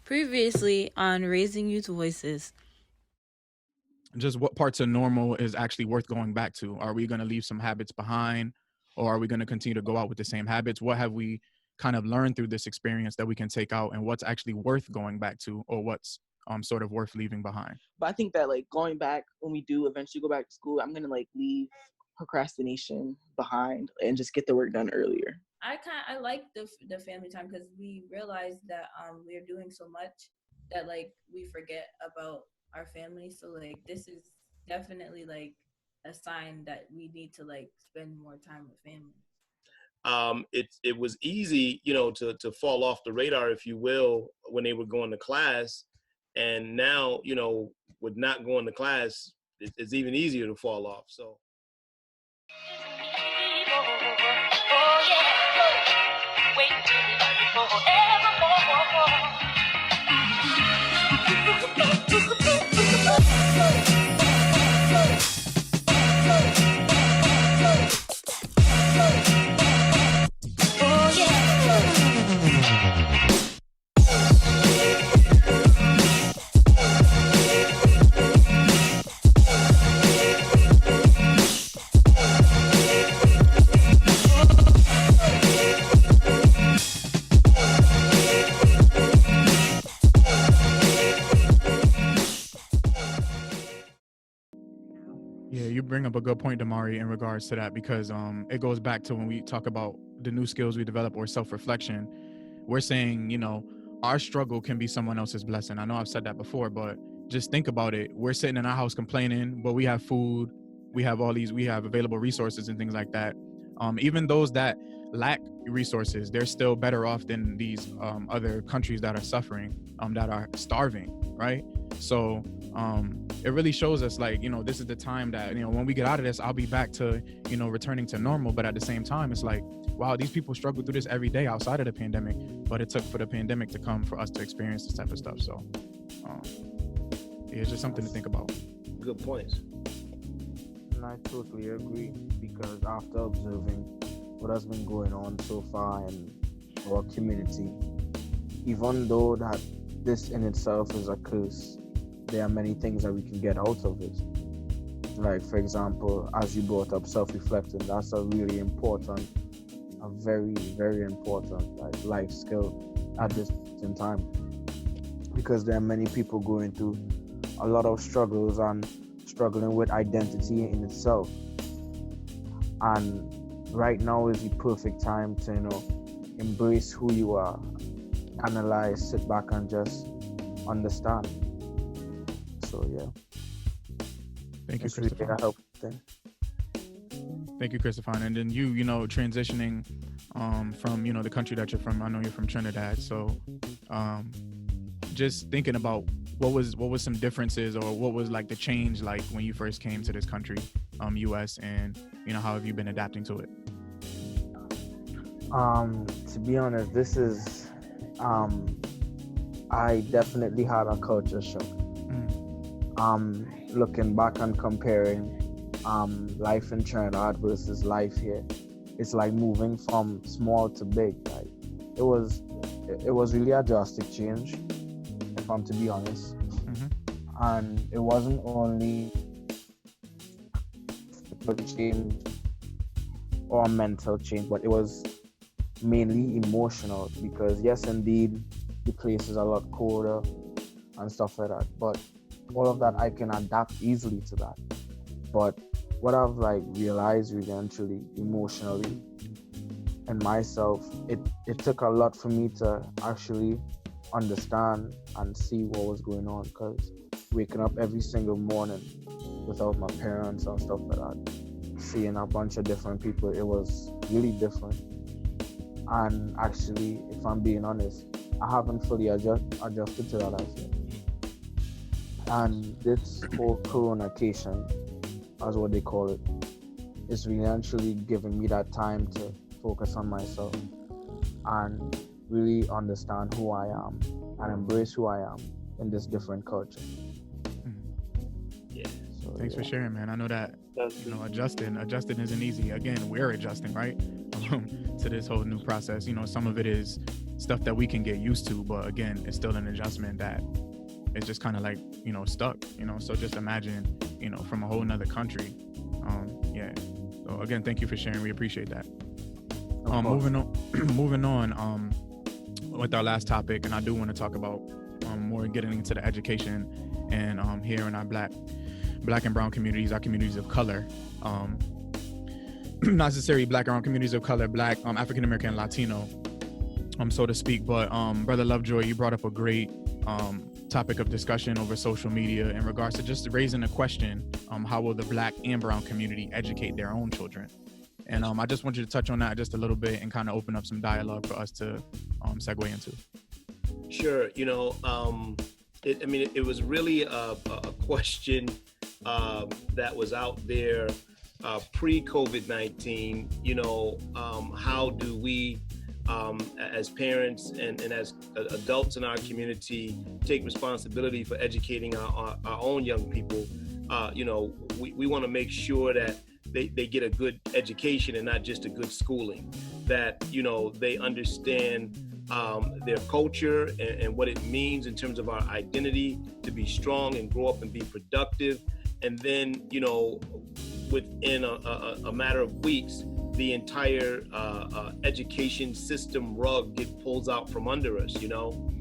Previously on Raising Youth Voices. Just what parts of normal is actually worth going back to? Are we going to leave some habits behind, or are we going to continue to go out with the same habits? What have we kind of learned through this experience that we can take out, and what's actually worth going back to, or what's sort of worth leaving behind? But I think that like going back, when we do eventually go back to school, I'm gonna like leave procrastination behind and just get the work done earlier. I like the family time because we realize that we're doing so much that like we forget about our family. So like this is definitely like a sign that we need to like spend more time with family. It was easy, to fall off the radar, if you will, when they were going to class. And now, with not going to class, it's even easier to fall off. So. Yeah, you bring up a good point, Damari, in regards to that, because it goes back to when we talk about the new skills we develop or self-reflection. We're saying, our struggle can be someone else's blessing. I know I've said that before, but just think about it. We're sitting in our house complaining, but we have food, we have available resources and things like that. Even those that lack resources, they're still better off than these other countries that are suffering, that are starving, right? So it really shows us like, this is the time that, when we get out of this, I'll be back to, returning to normal. But at the same time, it's like, wow, these people struggle through this every day outside of the pandemic, but it took for the pandemic to come for us to experience this type of stuff. So it's just something to think about. Good points. And I totally agree, because after observing what has been going on so far in our community, even though that this in itself is a curse, there are many things that we can get out of it. Like, for example, as you brought up, self-reflecting, that's a really important, a very, very important life skill at this time, because there are many people going through a lot of struggles and struggling with identity in itself. And right now is the perfect time to, embrace who you are, analyze, sit back and just understand. So yeah. Thank you, It's really Christopher. a helpful thing. Thank you, Christopher. And then you, transitioning from, the country that you're from. I know you're from Trinidad. So just thinking about what was some differences, or what was like the change like when you first came to this country, US, and how have you been adapting to it? To be honest, this is I definitely had a culture shock. Looking back and comparing life in Trinidad versus life here, it's like moving from small to big. Like it was really a drastic change, if I'm to be honest. And it wasn't only a change or a mental change, but it was mainly emotional, because yes, indeed, the place is a lot colder and stuff like that, but all of that I can adapt easily to that. But what I've realized eventually emotionally in myself, it took a lot for me to actually understand and see what was going on, because waking up every single morning without my parents and stuff like that, seeing a bunch of different people, it was really different. And actually, if I'm being honest, I haven't fully adjusted to that as yet. And this whole coronation, as what they call it, is really actually giving me that time to focus on myself and really understand who I am and embrace who I am in this different culture. Yeah. Thanks for sharing, man. I know that adjusting isn't easy. Again, we're adjusting, right? to this whole new process. You know, some of it is stuff that we can get used to, but again, it's still an adjustment that it's just kind of like, you know, stuck, you know. So just imagine, you know, from a whole nother country. Yeah. So again, thank you for sharing. We appreciate that. Moving on with our last topic, and I do want to talk about more getting into the education and here in our black and brown communities, our communities of color, not necessarily black and brown communities of color, black, African American, Latino, so to speak. But Brother Lovejoy, you brought up a great topic of discussion over social media in regards to just raising a question, how will the black and brown community educate their own children? And I just want you to touch on that just a little bit and kind of open up some dialogue for us to segue into. Sure. You know, it was really a question that was out there pre-COVID-19. You know, how do we, as parents and as adults in our community, take responsibility for educating our own young people? You know, we want to make sure that they get a good education and not just a good schooling, that, you know, they understand their culture and what it means in terms of our identity, to be strong and grow up and be productive. And then, you know, within a matter of weeks, the entire education system rug pulls out from under us, you know.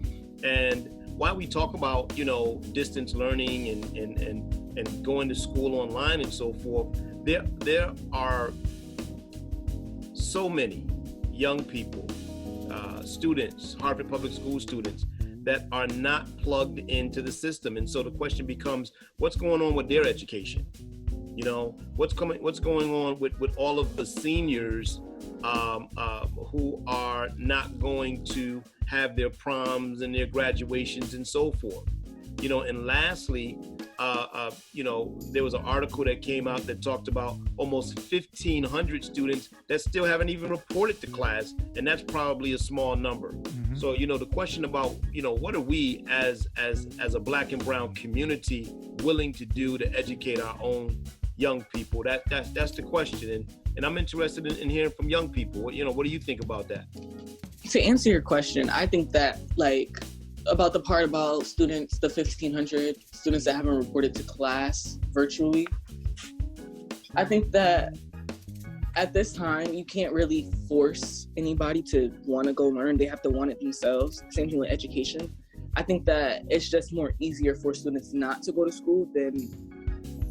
And while we talk about, you know, distance learning and going to school online and so forth, there are so many young people, students, Hartford Public School students, that are not plugged into the system. And so the question becomes, what's going on with their education? You know, what's going on with all of the seniors who are not going to have their proms and their graduations and so forth? You know, and lastly, you know, there was an article that came out that talked about almost 1,500 students that still haven't even reported to class, and that's probably a small number. Mm-hmm. So, you know, the question about, you know, what are we as a black and brown community willing to do to educate our own young people? That's the question, and I'm interested in hearing from young people. You know, what do you think about that? To answer your question, I think that, like, about the part about students, the 1,500 students that haven't reported to class virtually, I think that at this time, you can't really force anybody to want to go learn. They have to want it themselves. Same thing with education. I think that it's just more easier for students not to go to school than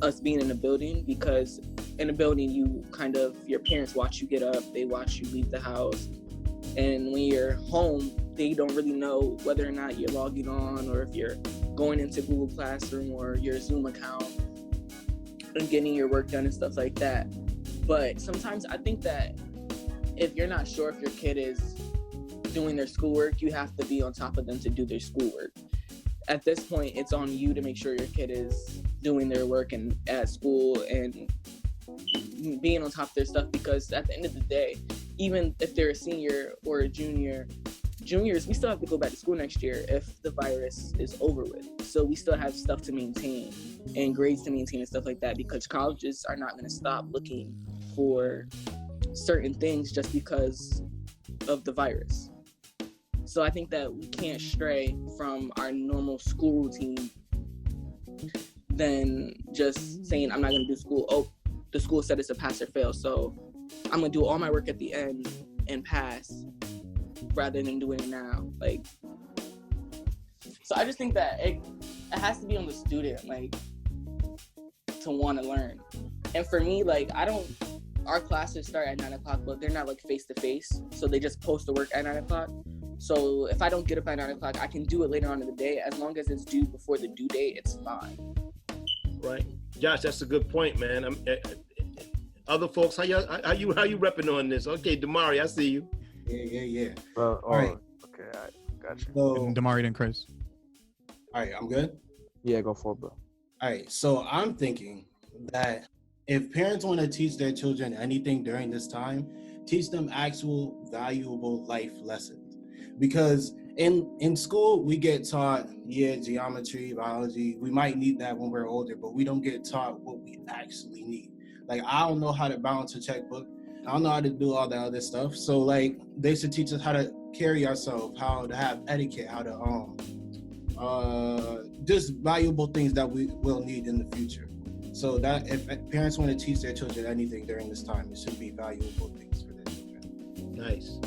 us being in a building, because in a building, your parents watch you get up, they watch you leave the house. And when you're home, they don't really know whether or not you're logging on, or if you're going into Google Classroom or your Zoom account and getting your work done and stuff like that. But sometimes I think that if you're not sure if your kid is doing their schoolwork, you have to be on top of them to do their schoolwork. At this point, it's on you to make sure your kid is doing their work and at school and being on top of their stuff, because at the end of the day, even if they're a senior or a juniors, we still have to go back to school next year if the virus is over with. So we still have stuff to maintain and grades to maintain and stuff like that, because colleges are not going to stop looking for certain things just because of the virus. So I think that we can't stray from our normal school routine than just saying, I'm not going to do school. Oh, the school said it's a pass or fail, so I'm going to do all my work at the end and pass, rather than doing it now. Like, so I just think that it has to be on the student, like, to want to learn. And for me, like, our classes start at 9:00, but they're not like face-to-face. So they just post the work at 9:00. So if I don't get up at 9:00, I can do it later on in the day. As long as it's due before the due date, it's fine. Right. Josh, that's a good point, man. Other folks, how you repping on this? Okay, Damari, I see you. Yeah. Well, all right. Okay, I got you. So, And Damari and Chris. all right, I'm good. Yeah, go for it, bro. All right, so I'm thinking that if parents want to teach their children anything during this time, teach them actual valuable life lessons. Because in school, we get taught, geometry, biology. We might need that when we're older, but we don't get taught what we actually need. Like, I don't know how to balance a checkbook. I don't know how to do all that other stuff. So like they should teach us how to carry ourselves, how to have etiquette, how to just valuable things that we will need in the future. So that if parents want to teach their children anything during this time, it should be valuable things for their children. Nice.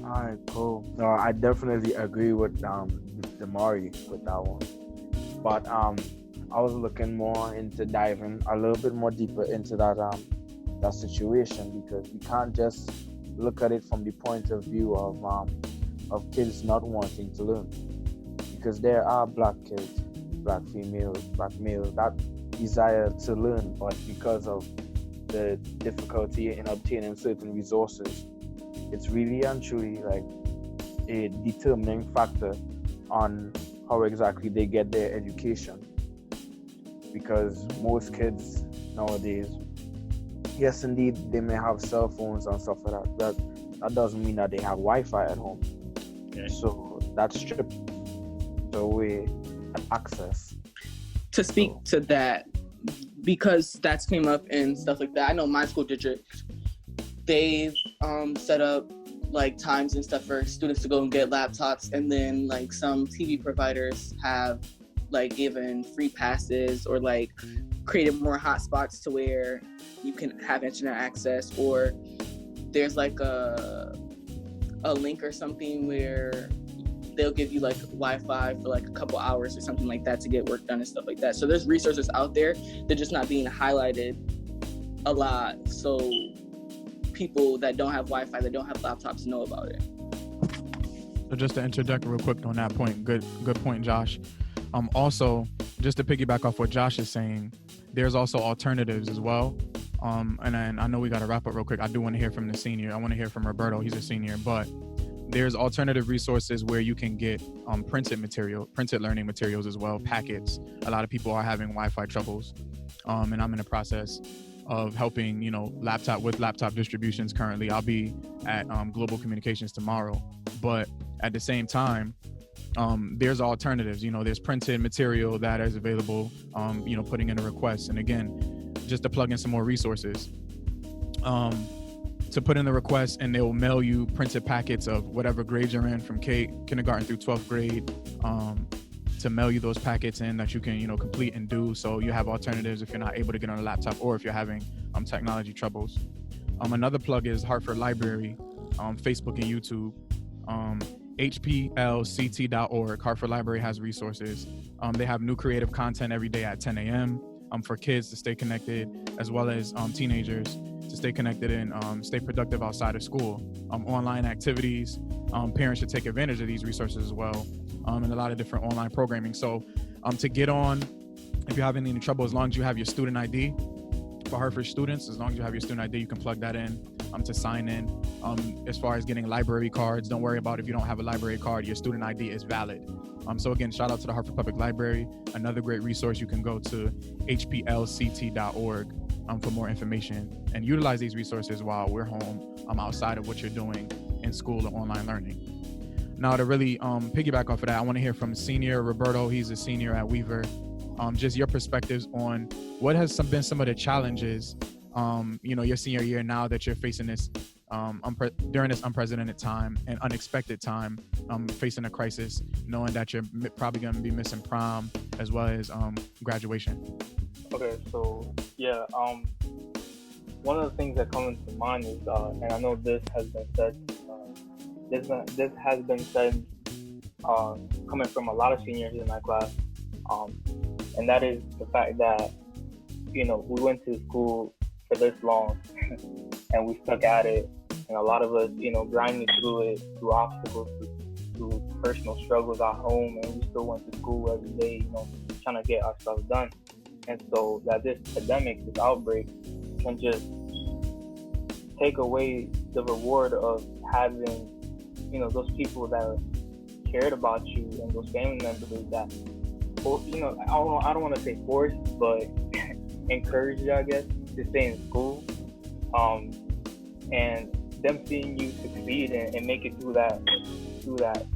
All right, cool. No, I definitely agree with Damari with that one. But I was looking more into diving a little bit more deeper into that situation, because we can't just look at it from the point of view of kids not wanting to learn, because there are black kids, black females, black males that desire to learn, but because of the difficulty in obtaining certain resources, it's really and truly like a determining factor on how exactly they get their education. Because most kids nowadays, yes, indeed, they may have cell phones and stuff like that, but that doesn't mean that they have Wi-Fi at home. Okay. So that strips away access. To speak to that, because that's came up and stuff like that, I know my school district, they've set up like times and stuff for students to go and get laptops, and then like some TV providers have like given free passes or like created more hotspots to where you can have internet access, or there's like a link or something where they'll give you like Wi-Fi for like a couple hours or something like that to get work done and stuff like that. So there's resources out there, they're just not being highlighted a lot, so people that don't have Wi-Fi, that don't have laptops, know about it. So just to interject real quick on that point, good point, Josh. Also, just to piggyback off what Josh is saying, there's also alternatives as well. And then I know we got to wrap up real quick. I do want to hear from the senior. I want to hear from Roberto. He's a senior, but there's alternative resources where you can get printed learning materials as well, packets. A lot of people are having Wi-Fi troubles, and I'm in the process of helping, laptop distributions currently. I'll be at Global Communications tomorrow, but at the same time, there's alternatives. There's printed material that is available, putting in a request. And again, just to plug in some more resources, to put in the request, and they will mail you printed packets of whatever grade you're in, from kindergarten through 12th grade, to mail you those packets in that you can, complete and do. So you have alternatives if you're not able to get on a laptop, or if you're having technology troubles. Another plug is Hartford Library, Facebook and YouTube. Pt.2. Hartford Library has resources. They have new creative content every day at 10 a.m. For kids to stay connected, as well as teenagers to stay connected and stay productive outside of school. Online activities, parents should take advantage of these resources as well, and a lot of different online programming. So to get on, if you're having any trouble, as long as you have your student ID, for Hartford students, as long as you have your student ID, you can plug that in to sign in. As far as getting library cards, don't worry about if you don't have a library card, your student ID is valid. So again, shout out to the Hartford Public Library. Another great resource, you can go to hplct.org for more information and utilize these resources while we're home, outside of what you're doing in school or online learning. Now, to really piggyback off of that, I want to hear from Senior Roberto. He's a senior at Weaver. Just your perspectives on what has been some of the challenges, your senior year, now that you're facing this during this unprecedented time and unexpected time, facing a crisis, knowing that you're probably going to be missing prom as well as graduation. Okay, so yeah, one of the things that comes to mind is, and I know this has been said, this has been said coming from a lot of seniors in my class, and that is the fact that, we went to school for this long and we stuck at it, and a lot of us, grinding through it, through obstacles, through personal struggles at home, and we still went to school every day, trying to get our stuff done. And so that this pandemic, this outbreak, can just take away the reward of having, those people that cared about you, and those family members that, I don't want to say forced, but encourage you, I guess, to stay in school. And them seeing you succeed and make it through that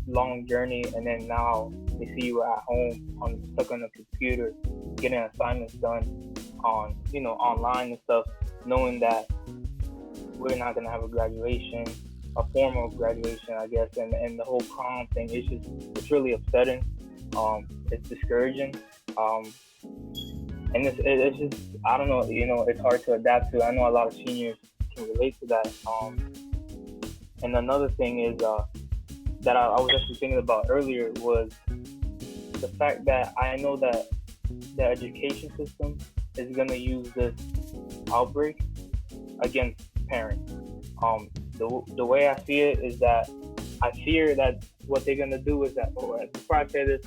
long journey, and then now they see you at home, stuck on the computer, getting assignments done. on online and stuff, knowing that we're not gonna have a graduation, a formal graduation, I guess, and the whole prom thing. It's really upsetting. It's discouraging. And it's just, I don't know, it's hard to adapt to. I know a lot of seniors can relate to that. And another thing is that I was actually thinking about earlier was the fact that I know that the education system is going to use this outbreak against parents. The way I see it is that I fear that what they're going to do is that, before I say this,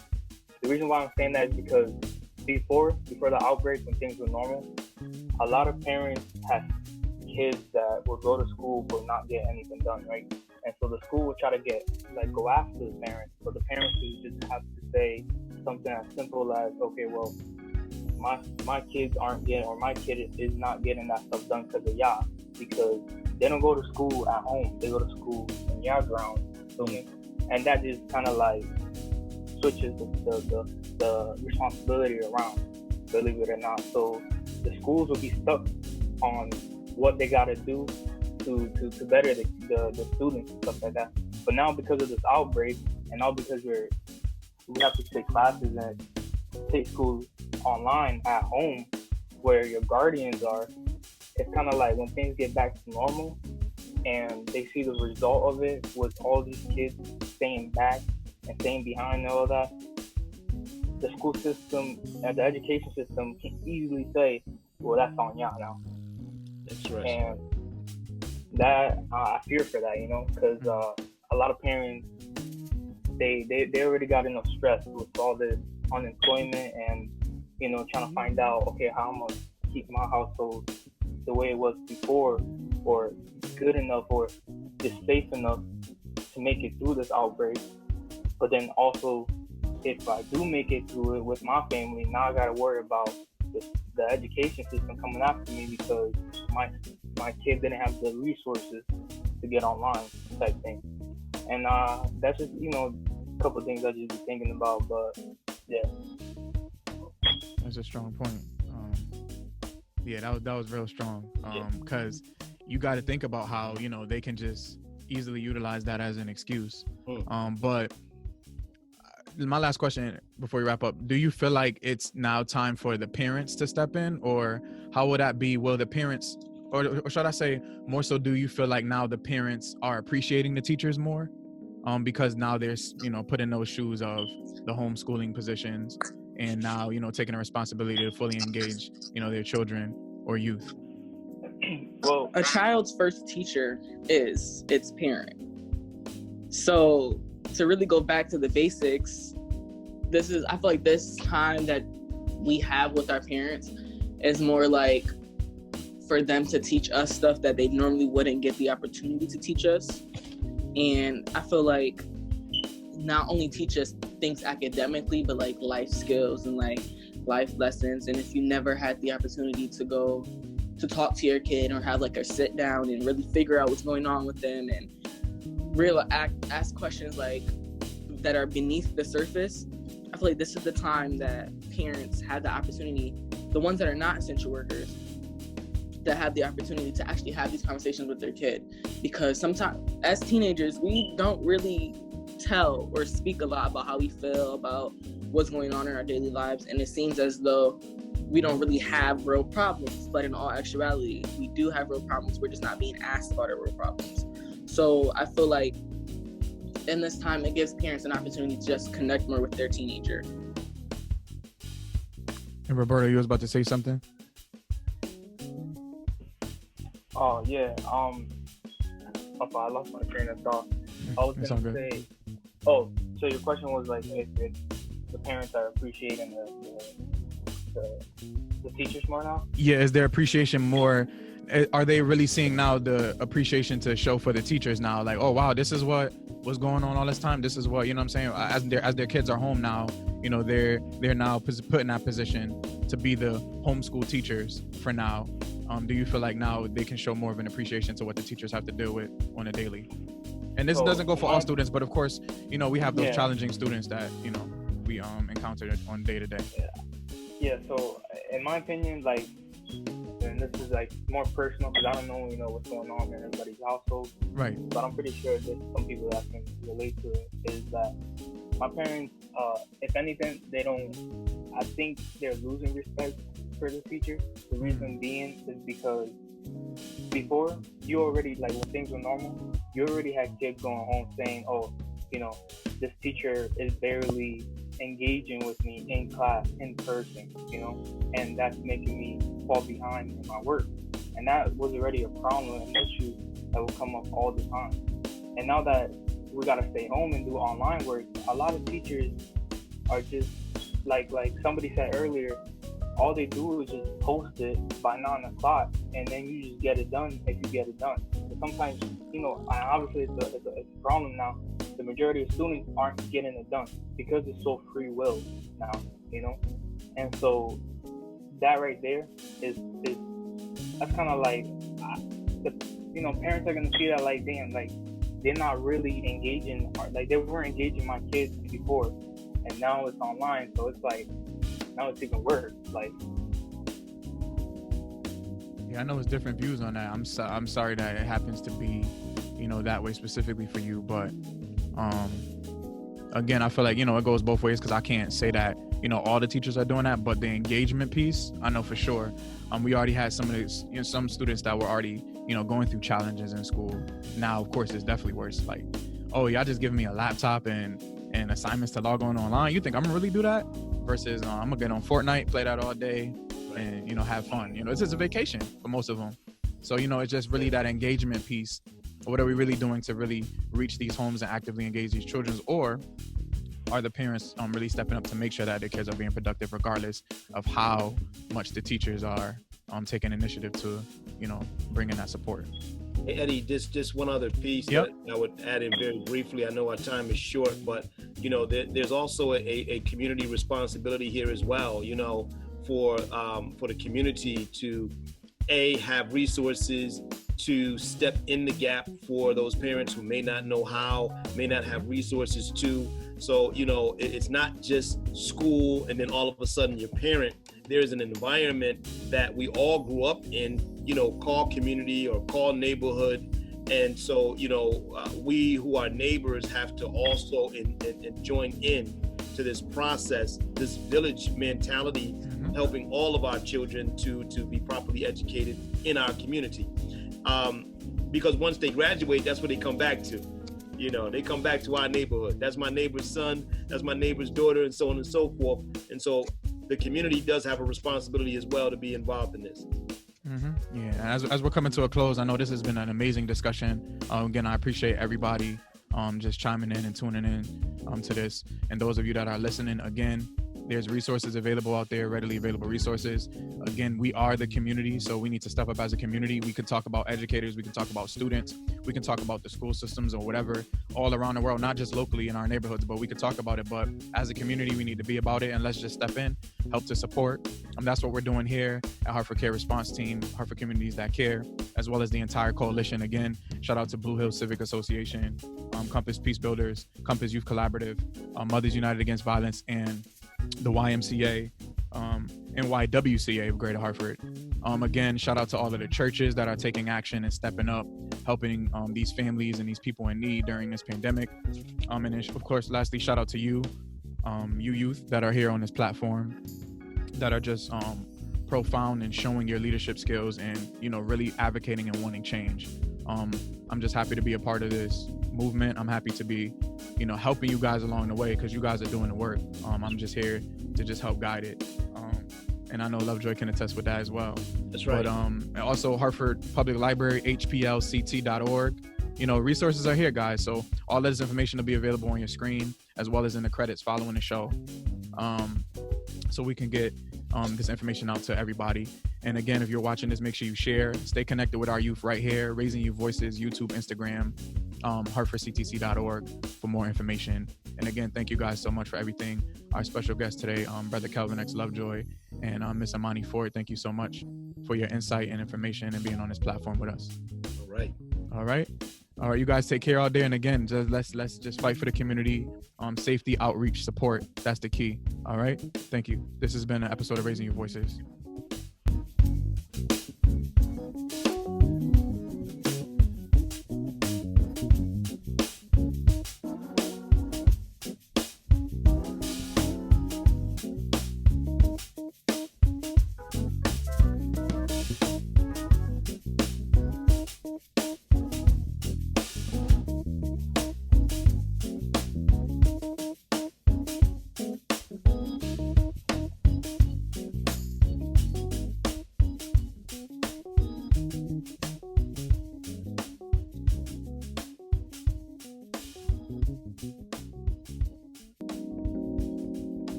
the reason why I'm saying that is because before the outbreak, when things were normal, a lot of parents had kids that would go to school but not get anything done, right? And so the school would try to go after the parents, but the parents would just have to say something as simple as, okay, well, my kids aren't getting, or my kid is not getting that stuff done because of y'all, because they don't go to school at home, they go to school in y'all ground, feel me? And that just kind of like switches the responsibility around, believe it or not. So the schools will be stuck on what they got to do to better the students and stuff like that. But now, because of this outbreak, and now because we have to take classes and take school online at home where your guardians are, it's kind of like when things get back to normal and they see the result of it with all these kids staying back and staying behind and all that, the school system and the education system can easily say, well, that's on y'all now. That's right. And that, I fear for that, because a lot of parents, they already got enough stress with all this unemployment and, trying to find out, okay, how I'm going to keep my household the way it was before, or good enough, or just safe enough to make it through this outbreak. But then also, if I do make it through it with my family, now I got to worry about the education system coming after me because my kid didn't have the resources to get online type thing. And that's just, a couple of things I just be thinking about, but yeah. That's a strong point. Yeah, that was real strong. Because you got to think about how, they can just easily utilize that as an excuse. But my last question before we wrap up, do you feel like it's now time for the parents to step in, or how would that be? Will the parents, or should I say more so, do you feel like now the parents are appreciating the teachers more? Because now they're, put in those shoes of the homeschooling positions and now, taking a responsibility to fully engage, their children or youth. Well, a child's first teacher is its parent. So to really go back to the basics, I feel like this time that we have with our parents is more like for them to teach us stuff that they normally wouldn't get the opportunity to teach us. And I feel like not only teach us things academically, but like life skills and like life lessons. And if you never had the opportunity to go to talk to your kid or have like a sit down and really figure out what's going on with them and ask questions like that are beneath the surface, I feel like this is the time that parents have the opportunity, the ones that are not essential workers, that have the opportunity to actually have these conversations with their kid. Because sometimes as teenagers, we don't really tell or speak a lot about how we feel about what's going on in our daily lives, and it seems as though we don't really have real problems, but in all actuality we do have real problems. We're just not being asked about our real problems. So I feel like in this time it gives parents an opportunity to just connect more with their teenager. And Roberto, you was about to say something? Oh yeah, I lost my train of thought. I was gonna say, so your question was like if the parents are appreciating the teachers more now? Yeah, is their appreciation more? Are they really seeing now the appreciation to show for the teachers now? Like, oh wow, this is what was going on all this time. This is what, you know what I'm saying? As their kids are home now, they're now put in that position to be the homeschool teachers for now. Do you feel like now they can show more of an appreciation to what the teachers have to deal with on a daily? And this doesn't go for all students, but of course, we have those challenging students that, we encounter on day to day. Yeah. So in my opinion, like and this is like more personal because I don't know, what's going on in everybody's household. Right. But I'm pretty sure there's some people that can relate to it. Is that my parents, if anything, they don't. I think they're losing respect for the teacher. The reason being is because before, you already, like, when things were normal, you already had kids going home saying, oh, this teacher is barely engaging with me in class, in person, and that's making me fall behind in my work. And that was already a problem, an issue that will come up all the time. And now that we got to stay home and do online work, a lot of teachers are just, like somebody said earlier, all they do is just post it by 9 o'clock, and then you just get it done if you get it done. But sometimes, obviously it's a problem now. The majority of students aren't getting it done because it's so free will now, And so that right there is that's kind of like, parents are gonna see that like, damn, like they're not really engaging, like they weren't engaging my kids before, and now it's online, so it's like now it's even worse. Like, yeah, I know it's different views on that. I'm sorry that it happens to be, that way specifically for you, but again, I feel like, it goes both ways, because I can't say that, all the teachers are doing that, but the engagement piece, I know for sure. We already had some of these, some students that were already, going through challenges in school. Now, of course, it's definitely worse. Like, oh, y'all just giving me a laptop and assignments to log on online. You think I'm gonna really do that? Versus I'm gonna get on Fortnite, play that all day, and have fun. It's just a vacation for most of them. So it's just really that engagement piece. What are we really doing to really reach these homes and actively engage these children? Or are the parents really stepping up to make sure that their kids are being productive, regardless of how much the teachers are taking initiative to bring in that support? Hey, Eddie, just one other piece that I would add in very briefly. I know our time is short, but there's also a community responsibility here as well. For the community to have resources, to step in the gap for those parents who may not know how, may not have resources to. So it's not just school and then all of a sudden your parent. There's an environment that we all grew up in, called community or called neighborhood. And so, we who are neighbors have to also join in to this process, this village mentality, helping all of our children to be properly educated in our community. Because once they graduate, that's what they come back to. They come back to our neighborhood. That's my neighbor's son, that's my neighbor's daughter, and so on and so forth. And so the community does have a responsibility as well to be involved in this. Yeah, as we're coming to a close, I know this has been an amazing discussion. Again, I appreciate everybody just chiming in and tuning in to this. And those of you that are listening, again, there's resources available out there, readily available resources. Again, we are the community, so we need to step up as a community. We can talk about educators, we can talk about students, we can talk about the school systems or whatever all around the world, not just locally in our neighborhoods, but we could talk about it. But as a community, we need to be about it, and let's just step in, help to support. That's what we're doing here at Hartford Care Response Team, Hartford Communities That Care, as well as the entire coalition. Again, shout out to Blue Hills Civic Association, Compass Peace Builders, Compass Youth Collaborative, Mothers United Against Violence, and the YMCA, NYWCA of Greater Hartford. Again, shout out to all of the churches that are taking action and stepping up, helping these families and these people in need during this pandemic. And of course, lastly, shout out to you, you youth that are here on this platform, that are just profound and showing your leadership skills and really advocating and wanting change. I'm just happy to be a part of this movement. I'm happy to be helping you guys along the way, because you guys are doing the work. I'm just here to just help guide it, and I know Lovejoy can attest with that as well. That's right. But also Hartford Public Library, hplct.org. Resources are here, guys, so all this information will be available on your screen as well as in the credits following the show, so we can get this information out to everybody. And again, if you're watching this, make sure you share, stay connected with our youth right here, Raising Youth Voices, YouTube, Instagram, hartfordctc.org for more information. And again, thank you guys so much for everything. Our special guest today, Brother Kelvin X Lovejoy, and Miss Amani Ford, thank you so much for your insight and information and being on this platform with us. All right, you guys take care out there. And again, let's just fight for the community, safety, outreach, support. That's the key. All right, thank you. This has been an episode of Raising Your Voices.